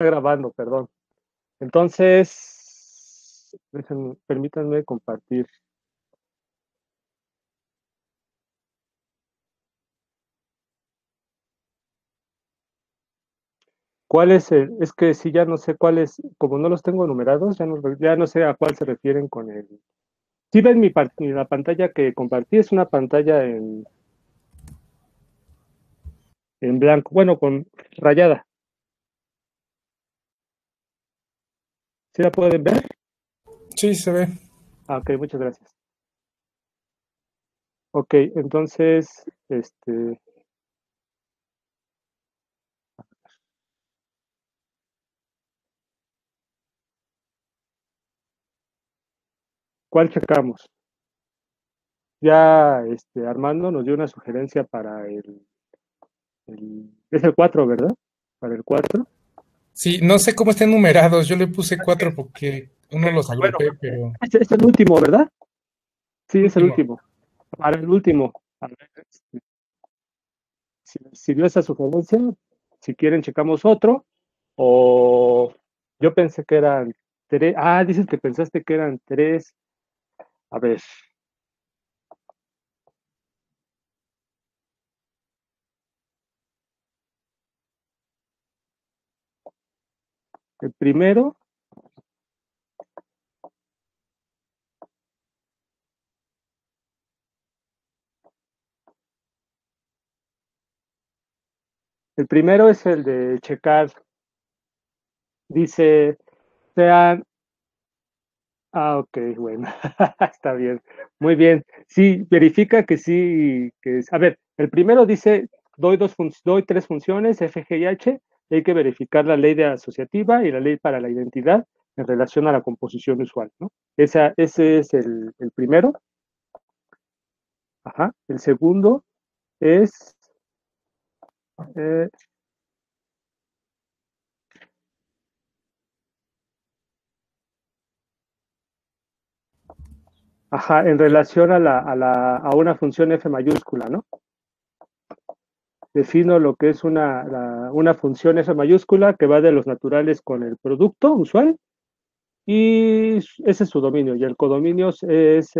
Está grabando, perdón. Entonces, permítanme compartir. ¿Cuál es el? Es que sí, ya no sé cuál es, como no los tengo numerados, ya no sé a cuál se refieren con el. Sí ven la pantalla que compartí, es una pantalla en blanco, bueno, con rayada. ¿Sí la pueden ver? Sí, se ve. Ah, ok, muchas gracias. Ok, entonces, ¿cuál checamos? Ya Armando nos dio una sugerencia para es el 4, ¿verdad? Para el 4. Sí, no sé cómo estén numerados. Yo le puse cuatro porque Ok, uno los bueno, agrupé, pero este es el último, ¿verdad? Sí, es el último. último. Para el último. A ver, si dio esa sugerencia, si quieren checamos otro, o yo pensé que eran tres. Ah, dices que pensaste que eran tres. A ver, el primero, el primero es el de checar, dice, sean, ok, bueno, está bien, muy bien. Sí, verifica que sí, a ver, el primero dice, doy tres funciones, F, G y H, y hay que verificar la ley de asociativa y la ley para la identidad en relación a la composición usual, ¿no? Ese es el primero. Ajá. El segundo es, eh, ajá, en relación a una función F mayúscula, ¿no? Defino lo que es una función F mayúscula que va de los naturales con el producto usual y ese es su dominio. Y el codominio es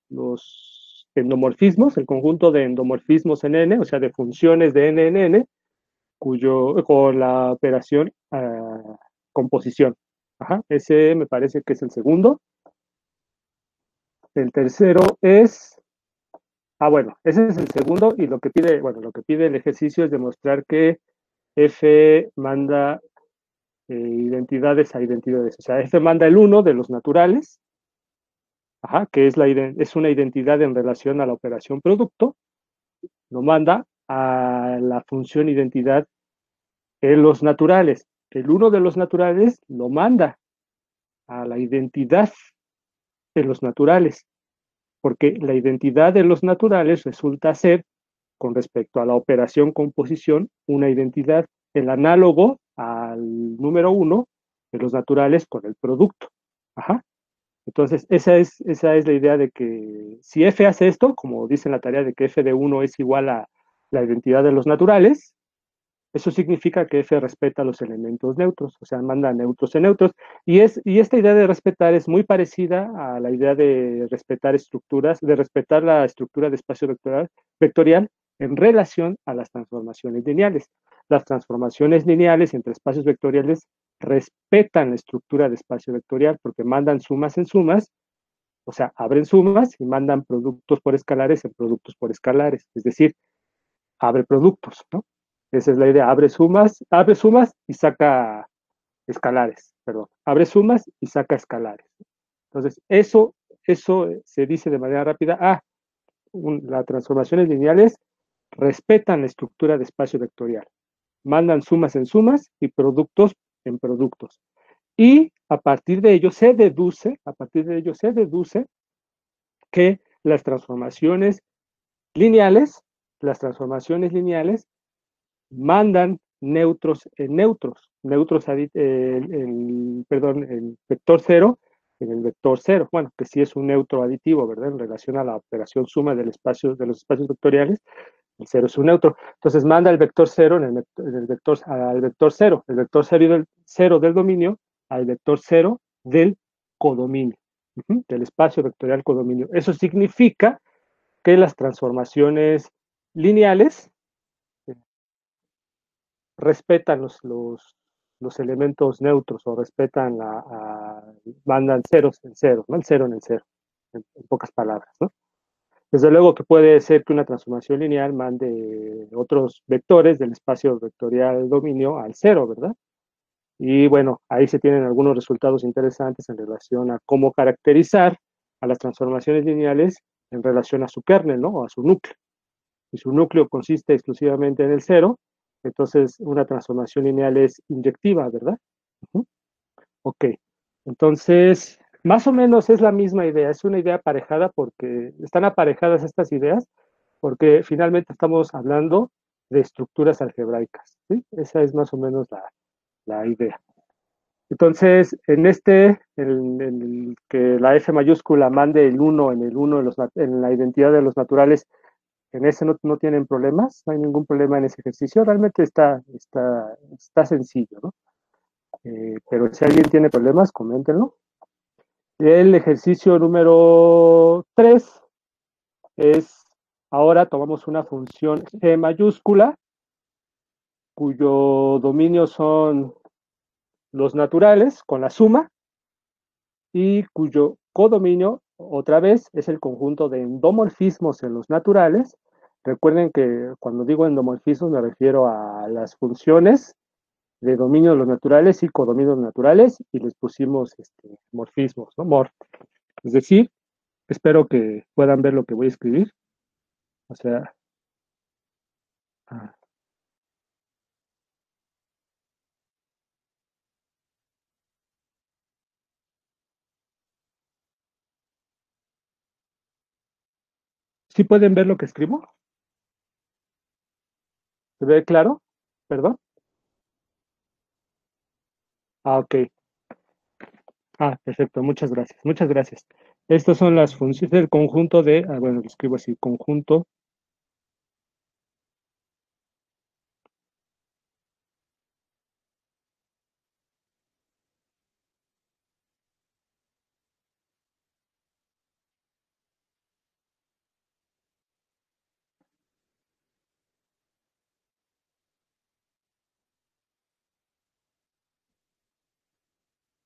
los endomorfismos, el conjunto de endomorfismos en N, o sea, de funciones de N en N, con la operación composición. Ajá, ese me parece que es el segundo. El tercero es, bueno, ese es el segundo y lo que pide el ejercicio es demostrar que F manda identidades a identidades. O sea, F manda el uno de los naturales, ajá, que es una identidad en relación a la operación producto, lo manda a la función identidad en los naturales. El uno de los naturales lo manda a la identidad de los naturales, porque la identidad de los naturales resulta ser, con respecto a la operación composición, una identidad, el análogo al número uno de los naturales con el producto. Ajá. Entonces, esa es la idea de que si F hace esto, como dice en la tarea de que F de uno es igual a la identidad de los naturales, eso significa que F respeta los elementos neutros, o sea, manda neutros en neutros. Y esta idea de respetar es muy parecida a la idea de respetar estructuras, de respetar la estructura de espacio vectorial en relación a las transformaciones lineales. Las transformaciones lineales entre espacios vectoriales respetan la estructura de espacio vectorial porque mandan sumas en sumas, o sea, abren sumas y mandan productos por escalares en productos por escalares. Es decir, abre productos, ¿no? Esa es la idea, abre sumas y saca escalares, perdón, abre sumas y saca escalares. Entonces, eso se dice de manera rápida, las transformaciones lineales respetan la estructura de espacio vectorial, mandan sumas en sumas y productos en productos. Y a partir de ello se deduce que lineales, las transformaciones lineales mandan neutros en neutros, perdón, el vector cero en el vector cero, bueno, que sí es un neutro aditivo, ¿verdad? En relación a la operación suma de los espacios vectoriales, El cero es un neutro. Entonces manda el vector cero en el vector, al vector cero, el vector cero del dominio al vector cero del codominio, del espacio vectorial codominio. Eso significa que las transformaciones lineales respetan los elementos neutros o respetan mandan ceros en cero, ¿no? El cero en el cero, en pocas palabras, ¿no? Desde luego que puede ser que una transformación lineal mande otros vectores del espacio vectorial dominio al cero, ¿verdad? Y bueno, ahí se tienen algunos resultados interesantes en relación a cómo caracterizar a las transformaciones lineales en relación a su kernel, ¿no? O a su núcleo. Si su núcleo consiste exclusivamente en el cero, entonces una transformación lineal es inyectiva, ¿verdad? Uh-huh. Ok, entonces más o menos es la misma idea, es una idea aparejada porque están aparejadas estas ideas porque finalmente estamos hablando de estructuras algebraicas, ¿sí? Esa es más o menos la idea. Entonces, en el que la F mayúscula mande el 1 en el 1 en la identidad de los naturales, en ese no tienen problemas, no hay ningún problema en ese ejercicio, realmente está sencillo, ¿no? Pero si alguien tiene problemas, coméntenlo. El ejercicio número 3 es, ahora tomamos una función G mayúscula, cuyo dominio son los naturales con la suma, y cuyo codominio, otra vez, es el conjunto de endomorfismos en los naturales. Recuerden que cuando digo endomorfismos me refiero a las funciones de dominio de los naturales y codominios naturales, y les pusimos morfismos, ¿no? Morf. Es decir, espero que puedan ver lo que voy a escribir. O sea, ¿sí pueden ver lo que escribo? ¿Se ve claro? ¿Perdón? Ah, ok. Ah, perfecto, muchas gracias, muchas gracias. Estas son las funciones del conjunto bueno, lo escribo así, conjunto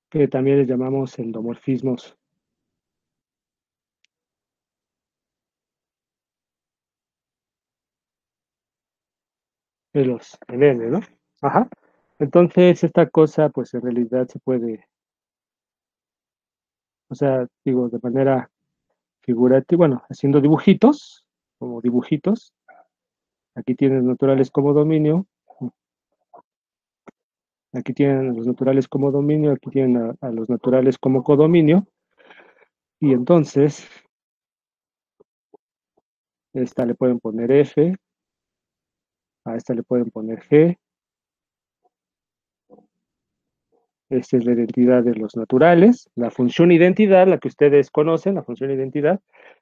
que también les llamamos endomorfismos de los en N, ¿no? Ajá. Entonces, esta cosa, pues en realidad se puede, o sea, digo, de manera figurativa, bueno, haciendo dibujitos, como dibujitos. Aquí tienen naturales como dominio, aquí tienen a los naturales como dominio, aquí tienen a los naturales como codominio, y entonces, esta le pueden poner F, a esta le pueden poner G, esta es la identidad de los naturales, la función identidad, la que ustedes conocen, la función identidad,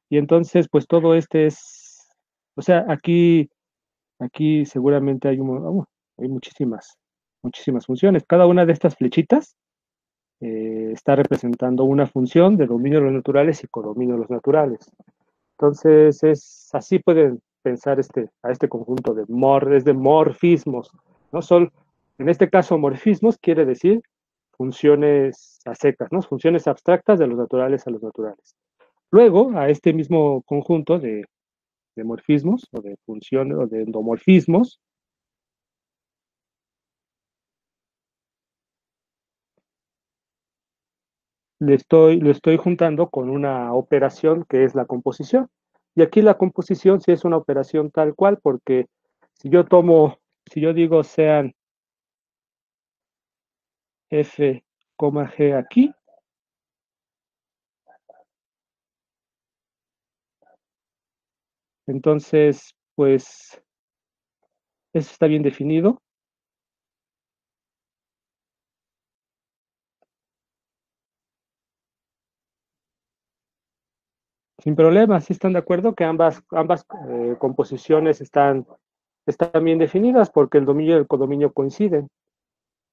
y entonces, pues todo o sea, aquí seguramente hay muchísimas funciones. Cada una de estas flechitas está representando una función de dominio de los naturales y codominio de los naturales. Entonces, así pueden pensar a este conjunto es de morfismos. No solo, en este caso, morfismos quiere decir funciones a secas, ¿no? Funciones abstractas de los naturales a los naturales. Luego, a este mismo conjunto de morfismos o de funciones o de endomorfismos, lo estoy juntando con una operación que es la composición. Y aquí la composición sí es una operación tal cual, porque si yo si yo digo sean F, G aquí, entonces, pues, eso está bien definido. Sin problema, ¿sí están de acuerdo que ambas composiciones están bien definidas porque el dominio y el codominio coinciden?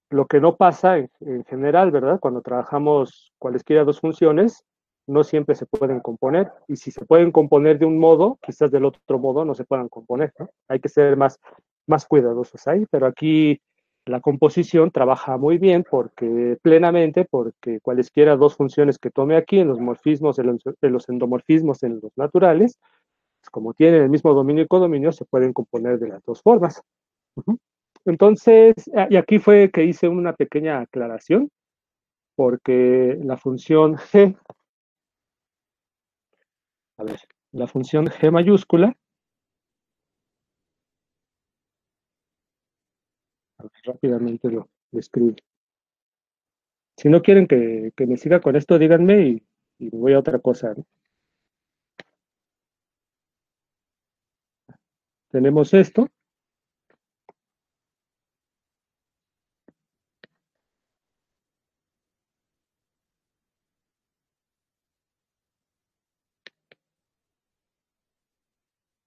Lo que no pasa en general, ¿verdad? Cuando trabajamos cualesquiera dos funciones, no siempre se pueden componer. Y si se pueden componer de un modo, quizás del otro modo no se puedan componer, ¿no? Hay que ser más cuidadosos ahí, pero aquí la composición trabaja muy bien porque cualesquiera dos funciones que tome aquí en los morfismos, en los endomorfismos, en los naturales, pues como tienen el mismo dominio y codominio, se pueden componer de las dos formas. Uh-huh. Entonces, y aquí fue que hice una pequeña aclaración, porque la función g, a ver, la función g mayúscula, a ver, rápidamente lo escribo. Si no quieren que me siga con esto, díganme y me voy a otra cosa, ¿no? Tenemos esto,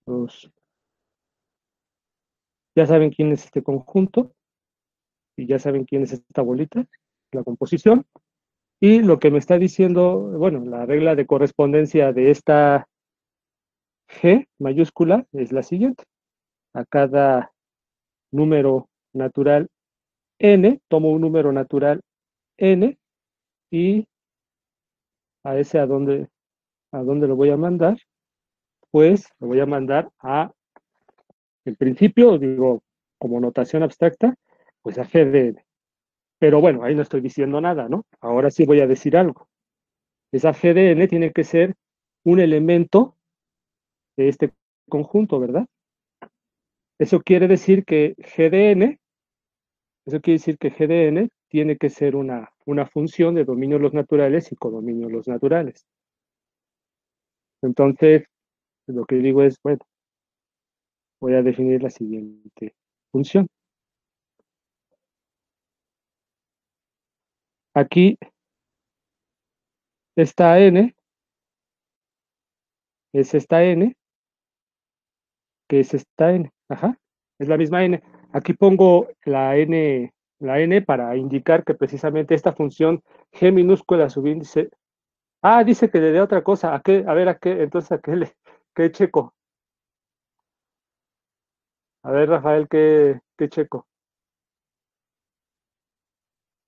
los, ya saben quién es este conjunto y ya saben quién es esta bolita, la composición. Y lo que me está diciendo, bueno, la regla de correspondencia de esta g mayúscula es la siguiente. A cada número natural n, tomo un número natural n y a ese a dónde lo voy a mandar, pues lo voy a mandar en principio, digo, como notación abstracta, pues a g de n. Pero bueno, ahí no estoy diciendo nada, ¿no? Ahora sí voy a decir algo. Esa g de n tiene que ser un elemento de este conjunto, ¿verdad? Eso quiere decir que g de n, eso quiere decir que g de n tiene que ser una función de dominio de los naturales y codominio de los naturales. Entonces, lo que digo es, bueno, voy a definir la siguiente función. Aquí esta n es esta n, que es esta n, ajá, es la misma n. Aquí pongo la n para indicar que precisamente esta función g minúscula subíndice, dice que le dé otra cosa, a ver, entonces qué checo? A ver, Rafael, qué checo?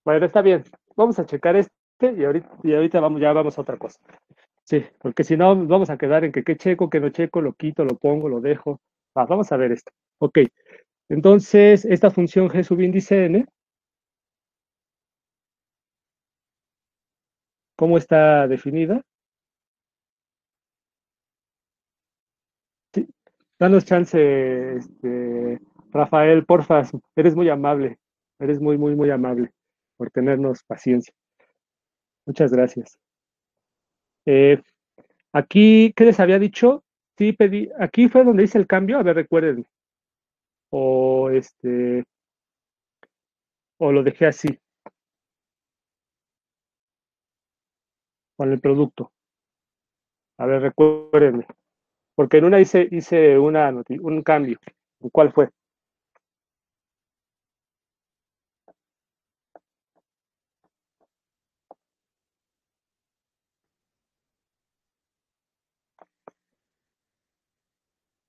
Bueno, está bien, vamos a checar este y ahorita ya vamos a otra cosa. Sí, porque si no vamos a quedar en que qué checo, qué no checo, lo quito, lo pongo, lo dejo. Vamos a ver esto. Ok, entonces esta función g subíndice n, ¿cómo está definida? Sí, danos chance, Rafael, porfa, eres muy amable, eres muy amable por tenernos paciencia. Muchas gracias. Eh, Aquí, ¿qué les había dicho? Sí, aquí fue donde hice el cambio, a ver, recuerden, o o lo dejé así, con el producto. A ver, recuérdenme, porque en una hice un cambio. ¿Cuál fue?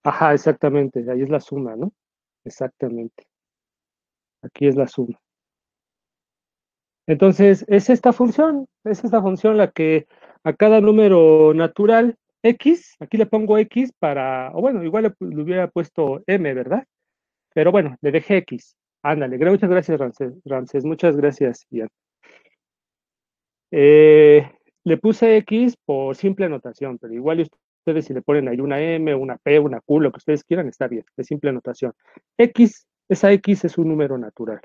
Ajá, exactamente, ahí es la suma, ¿no? Exactamente, aquí es la suma. Entonces, es esta función la que a cada número natural x, aquí le pongo x o bueno, igual le hubiera puesto m, ¿verdad? Pero bueno, le dejé x. Ándale, muchas gracias, Ramses, muchas gracias, Ian. Le puse x por simple notación, pero igual ustedes si le ponen ahí una m, una p, una q, lo que ustedes quieran, está bien, de simple notación. Esa x es un número natural.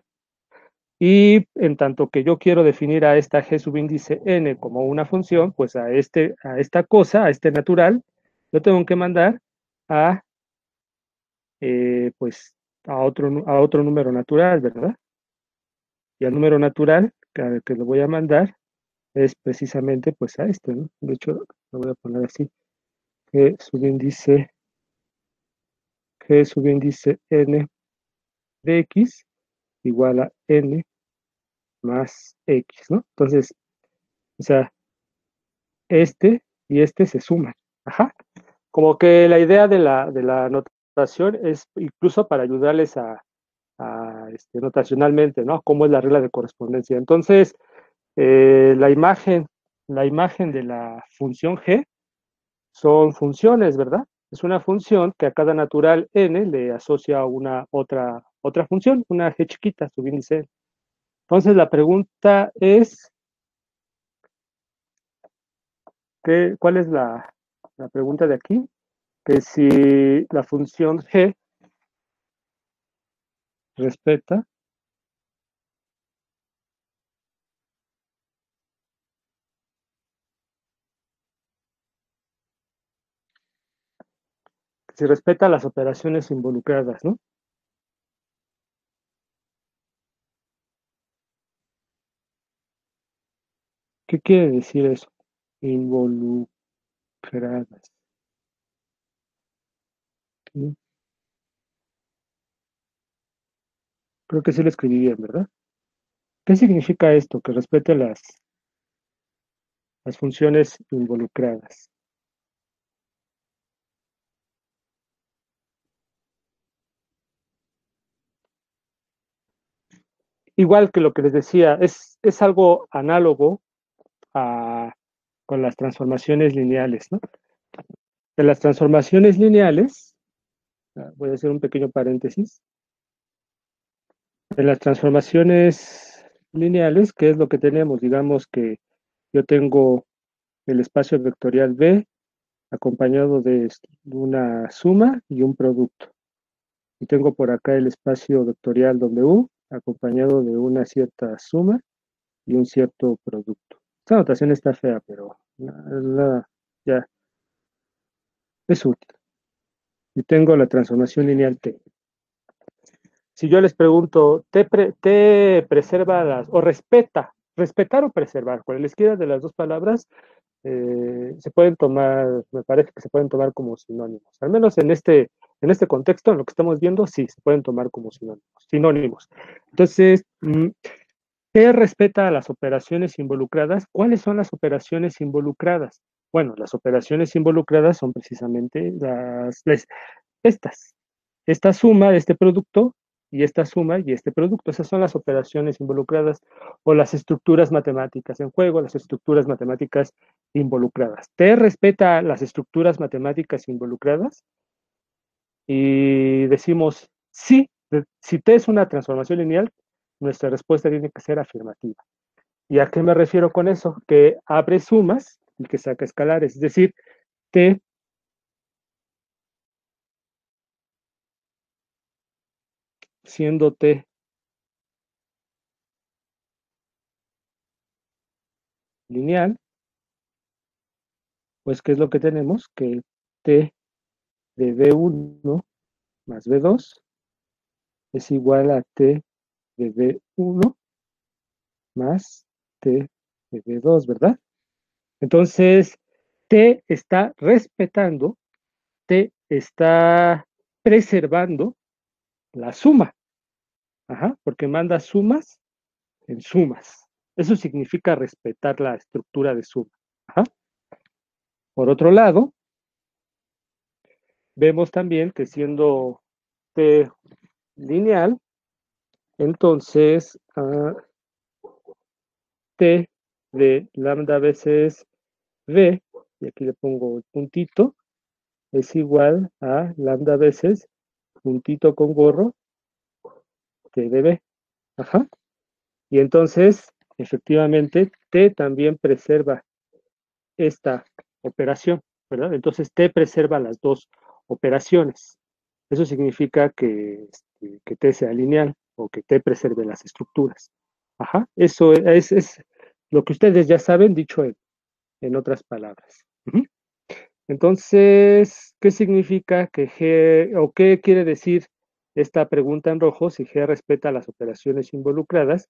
Y en tanto que yo quiero definir a esta g subíndice n como una función, pues a esta cosa, a este natural, yo tengo que mandar a, pues, a otro número natural, ¿verdad? Y al número natural que le voy a mandar es precisamente, pues, a este, ¿no? De hecho, lo voy a poner así. G subíndice n de x igual a n más x, ¿no? Entonces, o sea, este y este se suman. Ajá. Como que la idea de la notación es incluso para ayudarles notacionalmente, ¿no? Cómo es la regla de correspondencia. Entonces, la imagen de la función g son funciones, ¿verdad? Es una función que a cada natural n le asocia una otra función, una g chiquita, subíndice n. Entonces, la pregunta es, ¿cuál es la pregunta de aquí? Que si la función g respeta, si respeta las operaciones involucradas, ¿no? ¿Qué quiere decir eso? Involucradas. ¿Sí? Creo que sí lo escribí bien, ¿verdad? ¿Qué significa esto? Que respete las funciones involucradas. Igual que lo que les decía, es algo análogo con las transformaciones lineales, ¿no? De las transformaciones lineales, voy a hacer un pequeño paréntesis, en las transformaciones lineales, ¿qué es lo que tenemos? Digamos que yo tengo el espacio vectorial B acompañado de una suma y un producto. Y tengo por acá el espacio vectorial W acompañado de una cierta suma y un cierto producto. Esta notación está fea, pero nada, ya es útil. Y tengo la transformación lineal T. Si yo les pregunto, ¿T preserva o respeta? Respetar o preservar, cualesquiera de las dos palabras, se pueden tomar, me parece que se pueden tomar como sinónimos. Al menos en este contexto, en lo que estamos viendo, sí, se pueden tomar como sinónimos. Entonces, ¿qué respeta a las operaciones involucradas? ¿Cuáles son las operaciones involucradas? Bueno, las operaciones involucradas son precisamente estas. Esta suma de este producto y esta suma y este producto. Esas son las operaciones involucradas o las estructuras matemáticas en juego, las estructuras matemáticas involucradas. T respeta las estructuras matemáticas involucradas y decimos sí. Si T es una transformación lineal, nuestra respuesta tiene que ser afirmativa. ¿Y a qué me refiero con eso? Que abre sumas y que saca escalares. Es decir, T siendo T lineal, pues ¿qué es lo que tenemos? Que T de B1 más B2 es igual a T de B1 más T de B2, ¿verdad? Entonces, T está respetando, T está preservando la suma, ajá, porque manda sumas en sumas. Eso significa respetar la estructura de suma. Ajá. Por otro lado, vemos también que siendo T lineal, entonces T de lambda veces V, y aquí le pongo el puntito, es igual a lambda veces puntito con gorro T de B. Ajá. Y entonces, efectivamente, T también preserva esta operación, ¿verdad? Entonces T preserva las dos operaciones. Eso significa que T sea lineal o que T preserve las estructuras. Ajá, eso es lo que ustedes ya saben, dicho en otras palabras. Ujú. Entonces, ¿qué significa que G, o qué quiere decir esta pregunta en rojo si G respeta las operaciones involucradas?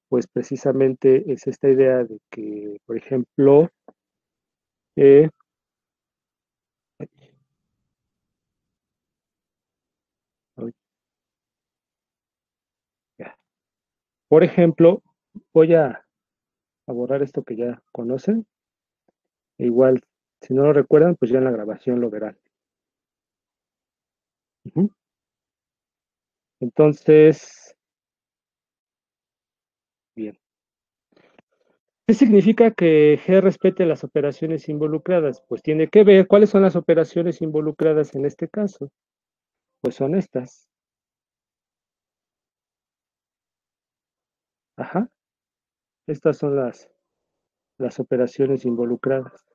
Pues precisamente es esta idea de que, por ejemplo, Por ejemplo, voy a borrar esto que ya conocen. Igual, si no lo recuerdan, pues ya en la grabación lo verán. Ujú. Entonces, bien. ¿Qué significa que G respete las operaciones involucradas? Pues tiene que ver cuáles son las operaciones involucradas en este caso. Pues son estas. Ajá. Estas son las operaciones involucradas.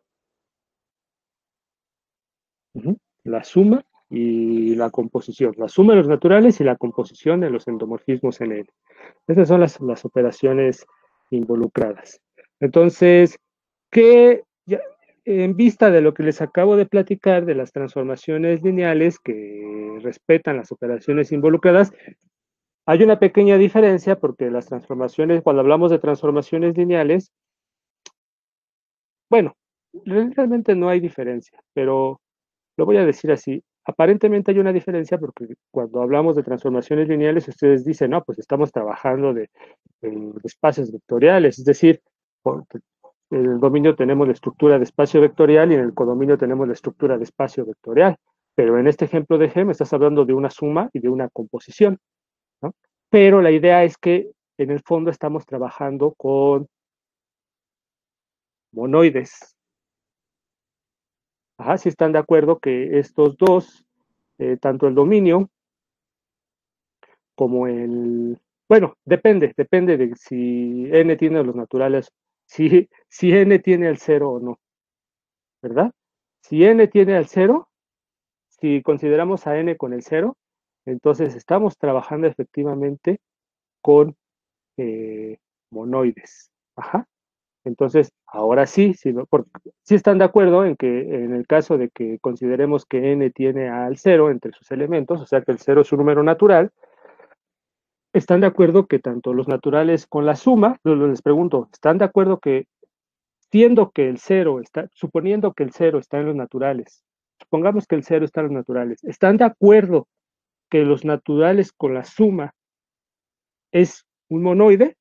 Ujú. La suma y la composición. La suma de los naturales y la composición de los endomorfismos en N. Estas son las operaciones involucradas. Entonces, ¿qué, en vista de lo que les acabo de platicar de las transformaciones lineales que respetan las operaciones involucradas, hay una pequeña diferencia porque las transformaciones, cuando hablamos de transformaciones lineales, bueno, realmente no hay diferencia, pero lo voy a decir así. Aparentemente hay una diferencia porque cuando hablamos de transformaciones lineales, ustedes dicen, no, pues estamos trabajando de espacios vectoriales, es decir, en el dominio tenemos la estructura de espacio vectorial y en el codominio tenemos la estructura de espacio vectorial. Pero en este ejemplo de G me estás hablando de una suma y de una composición, ¿no? Pero la idea es que en el fondo estamos trabajando con monoides. Ajá, si están de acuerdo que estos dos, tanto el dominio como bueno, depende de si n tiene los naturales, si n tiene el cero o no, ¿verdad? Si n tiene el cero, si consideramos a n con el cero, entonces estamos trabajando efectivamente con eh, monoides. Ajá. Entonces, ahora sí, sí están de acuerdo en que en el caso de que consideremos que n tiene al cero entre sus elementos, o sea que el cero es un número natural, ¿están de acuerdo que tanto los naturales con la suma, les pregunto, ¿están de acuerdo que siendo que el cero está, suponiendo que el cero está en los naturales, supongamos que el cero está en los naturales, ¿están de acuerdo que los naturales con la suma es un monoide?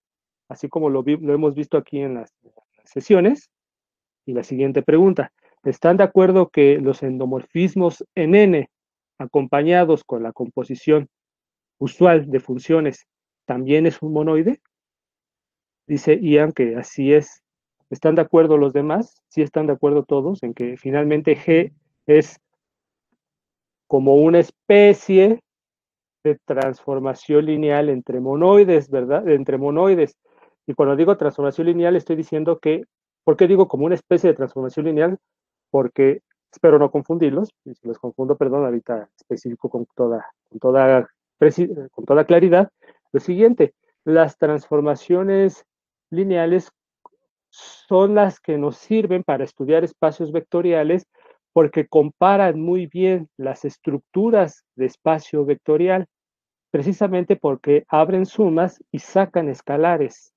Así como lo hemos visto aquí en las sesiones. Y la siguiente pregunta, ¿están de acuerdo que los endomorfismos en N acompañados con la composición usual de funciones también es un monoide? Dice Ian que así es. ¿Están de acuerdo los demás? ¿Sí están de acuerdo todos en que finalmente G es como una especie de transformación lineal entre monoides, ¿verdad? Entre monoides. Y cuando digo transformación lineal, estoy diciendo que, ¿por qué digo como una especie de transformación lineal? Porque espero no confundirlos, y si los confundo, perdón, ahorita específico con toda claridad. Lo siguiente, las transformaciones lineales son las que nos sirven para estudiar espacios vectoriales porque comparan muy bien las estructuras de espacio vectorial, precisamente porque abren sumas y sacan escalares.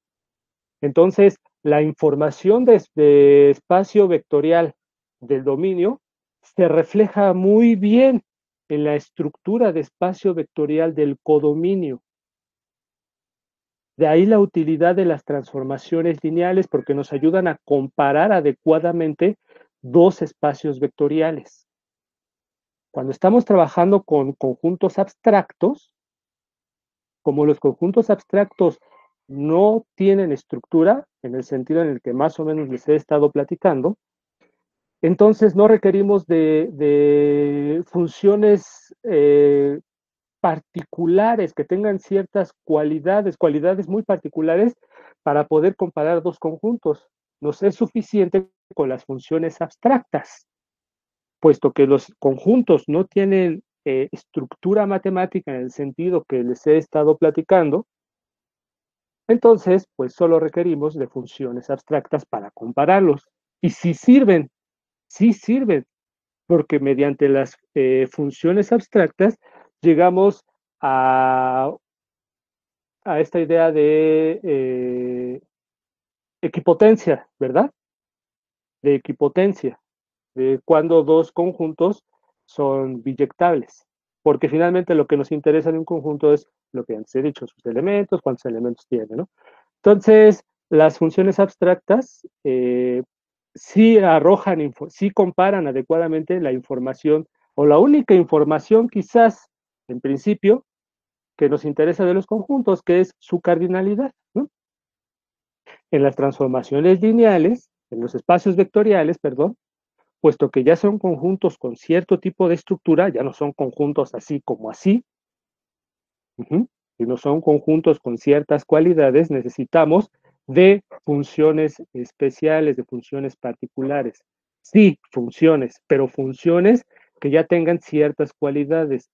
Entonces, la información de espacio vectorial del dominio se refleja muy bien en la estructura de espacio vectorial del codominio. De ahí la utilidad de las transformaciones lineales porque nos ayudan a comparar adecuadamente dos espacios vectoriales. Cuando estamos trabajando con conjuntos abstractos, como los conjuntos abstractos no tienen estructura, en el sentido en el que más o menos les he estado platicando, entonces no requerimos de funciones particulares que tengan ciertas cualidades muy particulares para poder comparar dos conjuntos. Nos es suficiente con las funciones abstractas, puesto que los conjuntos no tienen estructura matemática en el sentido que les he estado platicando. Entonces, pues solo requerimos de funciones abstractas para compararlos. Y sí sirven, porque mediante las funciones abstractas llegamos a, a esta idea de equipotencia, ¿verdad? De equipotencia, de cuando dos conjuntos son biyectables. porque finalmente lo que nos interesa de un conjunto es lo que antes he dicho, sus elementos, cuántos elementos tiene, ¿no? Entonces, las funciones abstractas sí arrojan, sí comparan adecuadamente la información, o la única información quizás, en principio, que nos interesa de los conjuntos, que es su cardinalidad, ¿no? En las transformaciones lineales, en los espacios vectoriales, perdón, puesto que ya son conjuntos con cierto tipo de estructura, ya no son conjuntos así como así, sino son conjuntos con ciertas cualidades, necesitamos de funciones especiales, de funciones particulares. Sí, funciones, pero funciones que ya tengan ciertas cualidades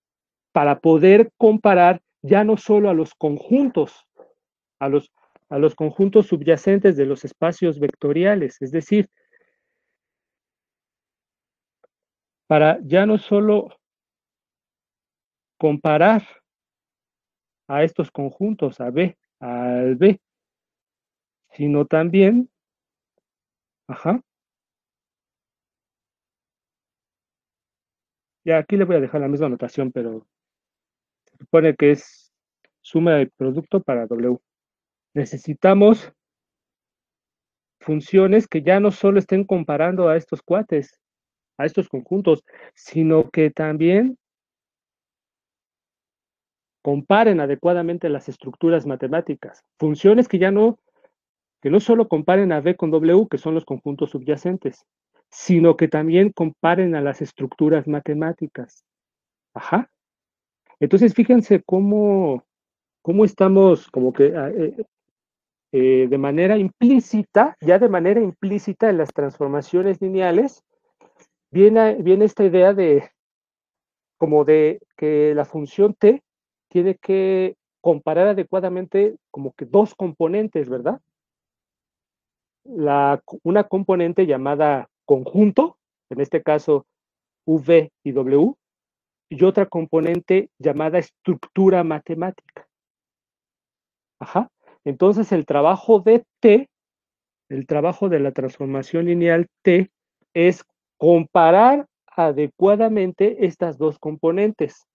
para poder comparar ya no solo a los conjuntos, a los, a los conjuntos subyacentes de los espacios vectoriales, es decir, para ya no solo comparar a estos conjuntos, a B, al B, sino también, ajá, ya aquí le voy a dejar la misma notación, pero se supone que es suma de producto para W. Necesitamos funciones que ya no solo estén comparando a estos cuates, a estos conjuntos, sino que también comparen adecuadamente las estructuras matemáticas. Funciones que no solo comparen a B con W, que son los conjuntos subyacentes, sino que también comparen a las estructuras matemáticas. Ajá. Entonces, fíjense cómo estamos como que de manera implícita, ya de manera implícita en las transformaciones lineales, viene esta idea de como de que la función t tiene que comparar adecuadamente como que dos componentes, ¿verdad? Una componente llamada conjunto, en este caso V y W, y otra componente llamada estructura matemática. Ajá. Entonces el trabajo de T, el trabajo de la transformación lineal T, es comparar adecuadamente estas dos componentes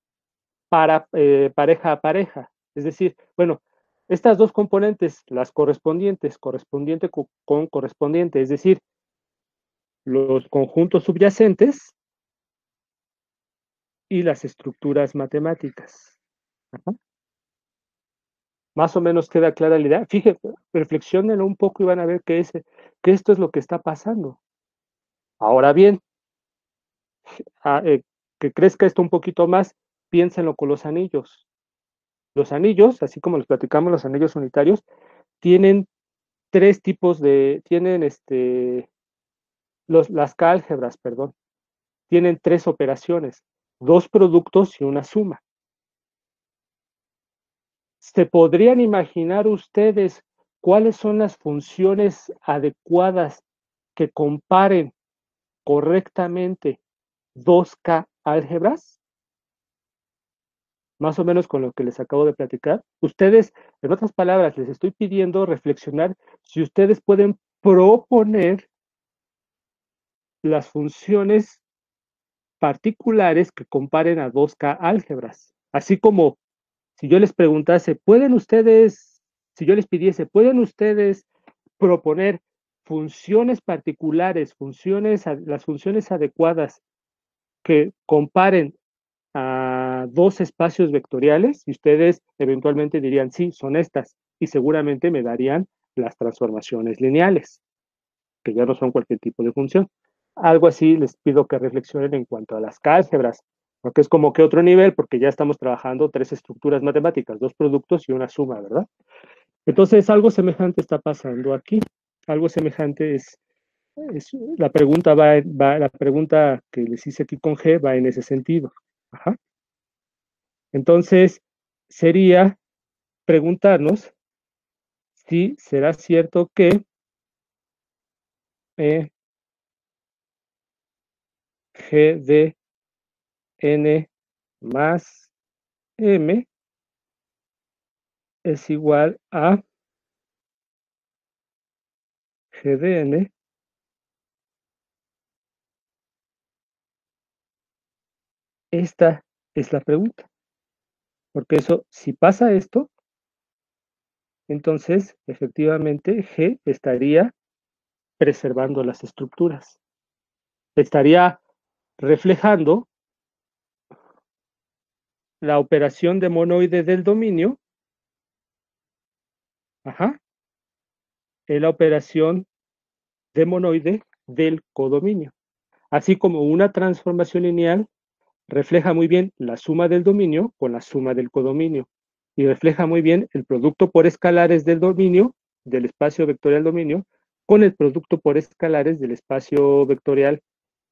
para pareja a pareja. Es decir, bueno, estas dos componentes, las correspondientes, correspondiente con correspondiente, es decir, los conjuntos subyacentes y las estructuras matemáticas. Ajá. Más o menos queda clara la idea. Fíjense, reflexionenlo un poco y van a ver que esto es lo que está pasando. Ahora bien, que crezca esto un poquito más, piénsenlo con los anillos. Los anillos, así como los platicamos, los anillos unitarios, tienen tres tipos tienen las K-álgebras, perdón, tienen tres operaciones, dos productos y una suma. ¿Se podrían imaginar ustedes cuáles son las funciones adecuadas que comparen correctamente dos K-álgebras? Más o menos con lo que les acabo de platicar. Ustedes, en otras palabras, les estoy pidiendo reflexionar si ustedes pueden proponer las funciones particulares que comparen a dos K álgebras. Así como si yo les preguntase, ¿pueden ustedes, si yo les pidiese, ¿pueden ustedes proponer funciones particulares, las funciones adecuadas que comparen a dos espacios vectoriales? Y ustedes eventualmente dirían, sí, son estas. Y seguramente me darían las transformaciones lineales, que ya no son cualquier tipo de función. Algo así les pido que reflexionen en cuanto a las álgebras, porque es como que otro nivel, porque ya estamos trabajando tres estructuras matemáticas, dos productos y una suma, ¿verdad? Entonces, algo semejante está pasando aquí. Algo semejante es la pregunta la pregunta que les hice aquí con G va en ese sentido. Ajá. Entonces, sería preguntarnos si será cierto que G de n más m es igual a G de n esta Es la pregunta. Porque eso, si pasa esto, entonces efectivamente G estaría preservando las estructuras. Estaría reflejando la operación de monoide del dominio, ajá, en la operación de monoide del codominio. Así como una transformación lineal refleja muy bien la suma del dominio con la suma del codominio y refleja muy bien el producto por escalares del dominio, del espacio vectorial dominio, con el producto por escalares del espacio vectorial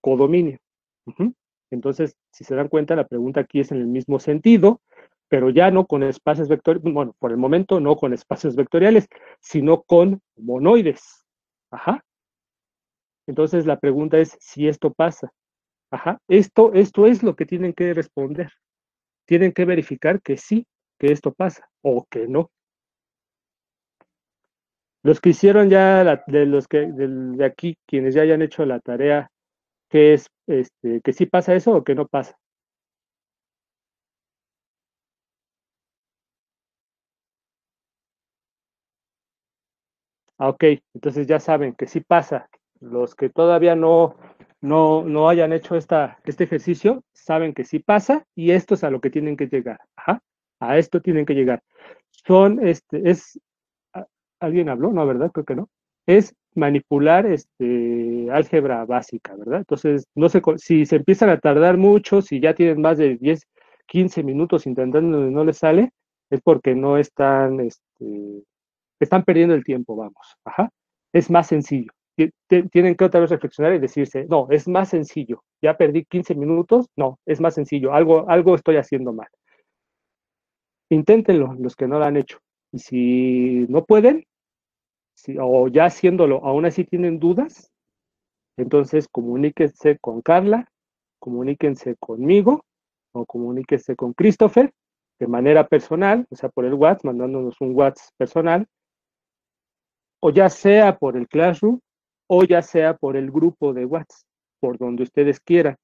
codominio. Uh-huh. Entonces, si se dan cuenta, la pregunta aquí es en el mismo sentido, pero ya no con espacios vectoriales, bueno, por el momento no con espacios vectoriales, sino con monoides. Ajá. Entonces, la pregunta es si esto pasa. Ajá. Esto es lo que tienen que responder. Tienen que verificar que sí, que esto pasa, o que no. Los que hicieron ya, de los que de aquí, quienes ya hayan hecho la tarea, que es que sí pasa eso o que no pasa. Ah, ok, entonces ya saben que sí pasa. Los que todavía no hayan hecho este ejercicio, saben que sí pasa y esto es a lo que tienen que llegar. Ajá, a esto tienen que llegar. Son, ¿alguien habló? No, ¿verdad? Creo que no. Es manipular álgebra básica, ¿verdad? Entonces, no sé si se empiezan a tardar mucho, si ya tienen más de 10, 15 minutos intentando y no les sale, es porque no están, están perdiendo el tiempo, vamos. Ajá. Es más sencillo. Tienen que otra vez reflexionar y decirse, no, es más sencillo. Ya perdí 15 minutos, no, es más sencillo. Algo estoy haciendo mal. Inténtenlo, los que no lo han hecho. Y si no pueden, o ya haciéndolo, aún así tienen dudas, entonces comuníquense con Carla, comuníquense conmigo o comuníquense con Christopher de manera personal, o sea, por el WhatsApp, mandándonos un WhatsApp personal, o ya sea por el Classroom, o ya sea por el grupo de WhatsApp, por donde ustedes quieran,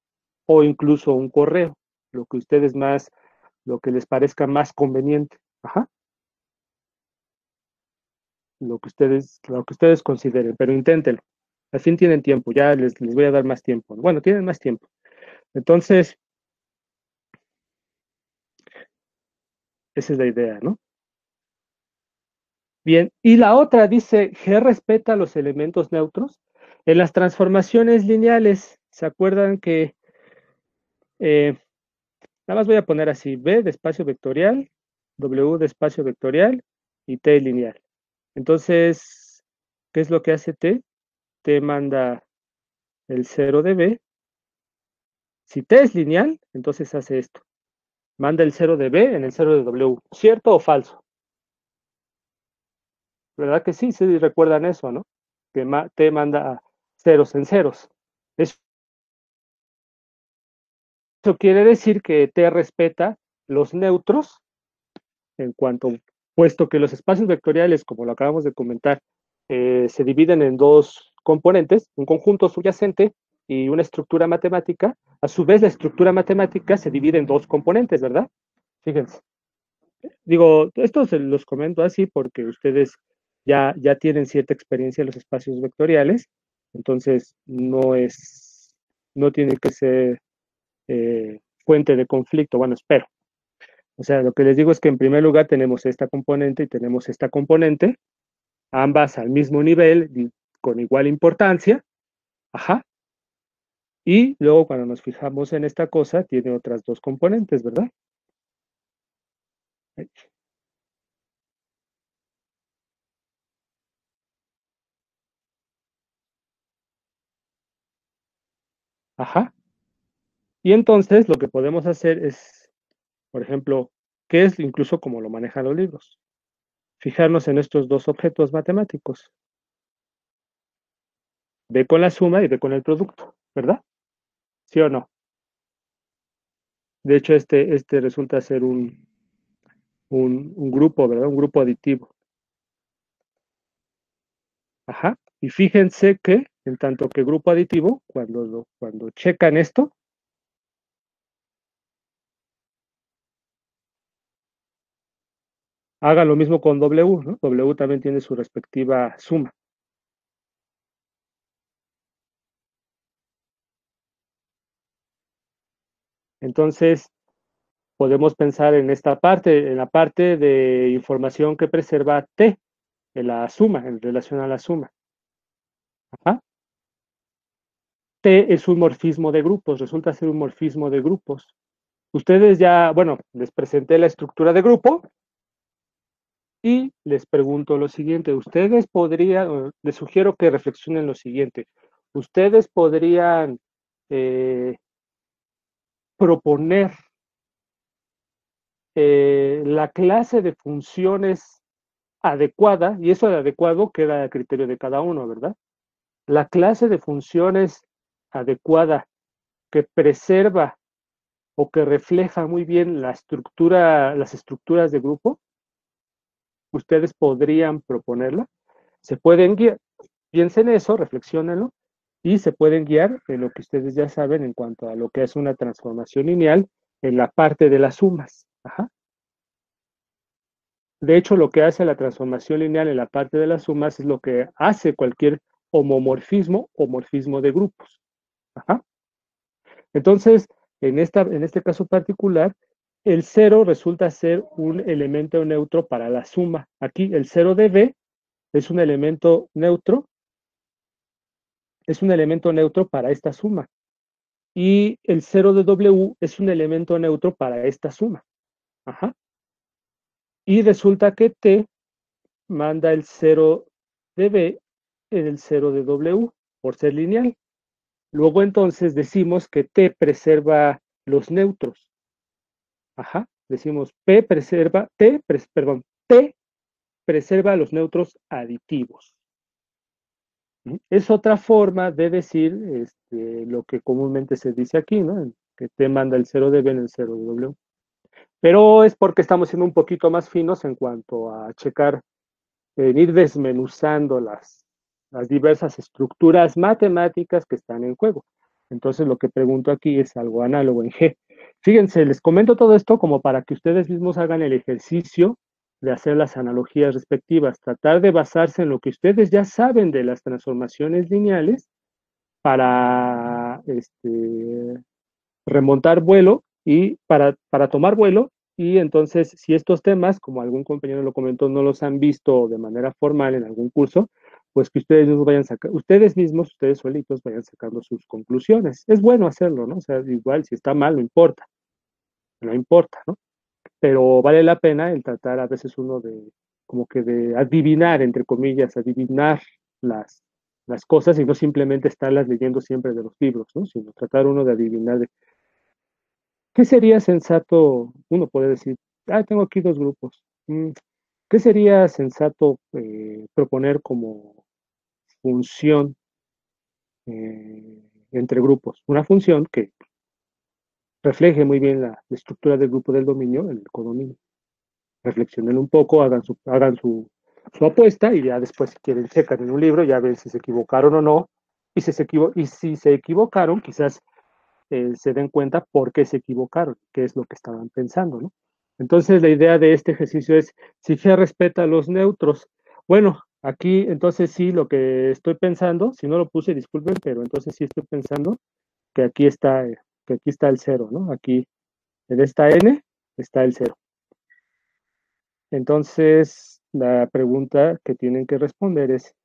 o incluso un correo, lo que ustedes más, lo que les parezca más conveniente. Ajá. Lo que ustedes consideren, pero inténtenlo. Al fin tienen tiempo, ya les voy a dar más tiempo. Bueno, tienen más tiempo. Entonces, esa es la idea, ¿no? Bien, y la otra dice, G respeta los elementos neutros. En las transformaciones lineales, ¿se acuerdan que nada más voy a poner así, B de espacio vectorial, W de espacio vectorial y T lineal? Entonces, ¿qué es lo que hace T? T manda el 0 de B. Si T es lineal, entonces hace esto. Manda el 0 de B en el 0 de W. ¿Cierto o falso? ¿Verdad que sí? Sí recuerdan eso, ¿no? Que T manda ceros en ceros. Eso quiere decir que T respeta los neutros en cuanto, puesto que los espacios vectoriales, como lo acabamos de comentar, se dividen en dos componentes, un conjunto subyacente y una estructura matemática. A su vez, la estructura matemática se divide en dos componentes, ¿verdad? Fíjense. Digo, esto se los comento así porque ustedes ya tienen cierta experiencia en los espacios vectoriales, entonces no tiene que ser fuente de conflicto, bueno, espero. O sea, lo que les digo es que en primer lugar tenemos esta componente y tenemos esta componente, ambas al mismo nivel, con igual importancia, ajá, y luego cuando nos fijamos en esta cosa, tiene otras dos componentes, ¿verdad? Ajá. Y entonces lo que podemos hacer es, por ejemplo, ¿qué es incluso como lo manejan los libros? Fijarnos en estos dos objetos matemáticos, B con la suma y B con el producto, ¿verdad? ¿Sí o no? De hecho, este resulta ser un grupo, ¿verdad? Un grupo aditivo. Ajá. Y fíjense que, en tanto que grupo aditivo, cuando checan esto, Haga lo mismo con W, ¿no? W también tiene su respectiva suma. Entonces, podemos pensar en esta parte, en la parte de información que preserva T, en la suma, en relación a la suma. Ajá. T es un morfismo de grupos, resulta ser un morfismo de grupos. Ustedes ya, bueno, les presenté la estructura de grupo y les pregunto lo siguiente. Ustedes podrían, les sugiero que reflexionen lo siguiente. Ustedes podrían proponer la clase de funciones adecuada, y eso de adecuado queda a criterio de cada uno, ¿verdad? La clase de funciones adecuada que preserva o que refleja muy bien la estructura, las estructuras de grupo, ustedes podrían proponerla. Se pueden guiar, piensen eso, reflexionenlo, y se pueden guiar en lo que ustedes ya saben en cuanto a lo que es una transformación lineal en la parte de las sumas. Ajá. De hecho, lo que hace la transformación lineal en la parte de las sumas es lo que hace cualquier homomorfismo o morfismo de grupos. Ajá. Entonces, en este caso particular, el cero resulta ser un elemento neutro para la suma. Aquí el cero de B es un elemento neutro, para esta suma. Y el cero de W es un elemento neutro para esta suma. Ajá. Y resulta que T manda el cero de B en el cero de W por ser lineal. Luego entonces decimos que T preserva los neutros. Ajá. Decimos T preserva los neutros aditivos. Es otra forma de decir lo que comúnmente se dice aquí, ¿no? Que T manda el cero de B en el cero de W. Pero es porque estamos siendo un poquito más finos en cuanto a checar, en ir desmenuzando las diversas estructuras matemáticas que están en juego. Entonces lo que pregunto aquí es algo análogo en G. Fíjense, les comento todo esto como para que ustedes mismos hagan el ejercicio de hacer las analogías respectivas, tratar de basarse en lo que ustedes ya saben de las transformaciones lineales para remontar vuelo y para tomar vuelo. Y entonces, si estos temas, como algún compañero lo comentó, no los han visto de manera formal en algún curso, pues que ustedes mismos vayan sacando, ustedes solitos vayan sacando sus conclusiones. Es bueno hacerlo, ¿no? O sea, igual si está mal, no importa, no importa, ¿no? Pero vale la pena el tratar a veces uno de, como que de adivinar, entre comillas, adivinar las, las cosas y no simplemente estarlas leyendo siempre de los libros, ¿no? Sino tratar uno de adivinar de qué sería sensato, uno puede decir, tengo aquí dos grupos. ¿Qué sería sensato proponer como función entre grupos? Una función que refleje muy bien la estructura del grupo del dominio, el codominio. Reflexionen un poco, su apuesta y ya después, si quieren, checan en un libro, ya ven si se equivocaron o no. Y si se equivocaron, quizás se den cuenta por qué se equivocaron, qué es lo que estaban pensando, ¿no? Entonces, la idea de este ejercicio es, si G respeta los neutros, bueno, aquí entonces sí, lo que estoy pensando, si no lo puse, disculpen, pero entonces sí estoy pensando que que aquí está el cero, ¿no? Aquí, en esta N, está el cero. Entonces, la pregunta que tienen que responder es,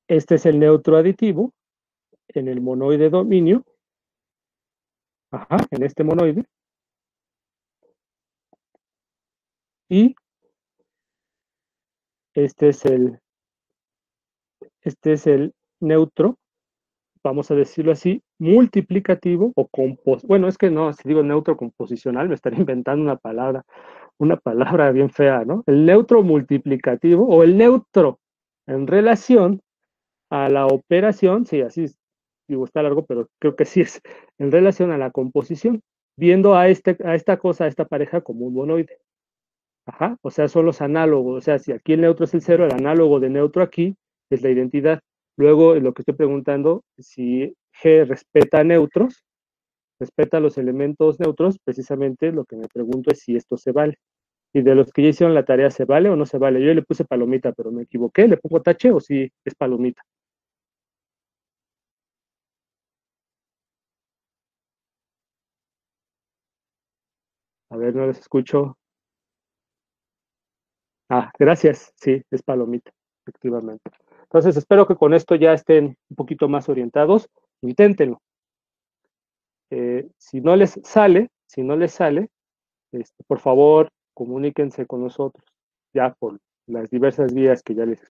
este es el neutro aditivo en el monoide dominio, ajá, en este monoide, y este es el, este es el neutro, vamos a decirlo así, multiplicativo o bueno, es que no, si digo neutro composicional, me estaría inventando una palabra bien fea, ¿no? El neutro multiplicativo o el neutro en relación a la operación, sí, así es, digo, está largo, pero creo que sí es en relación a la composición, viendo a esta pareja como un monoide. Ajá, o sea, son los análogos, o sea, si aquí el neutro es el cero, el análogo de neutro aquí es la identidad. Luego, lo que estoy preguntando, si G respeta neutros, respeta los elementos neutros, precisamente lo que me pregunto es si esto se vale. Y de los que ya hicieron la tarea, ¿se vale o no se vale? Yo le puse palomita, pero me equivoqué, ¿le pongo tache o si es palomita? A ver, no les escucho. Ah, gracias, sí, es palomita, efectivamente. Entonces, espero que con esto ya estén un poquito más orientados. Inténtenlo. Si no les sale, por favor, comuníquense con nosotros, ya por las diversas vías que ya les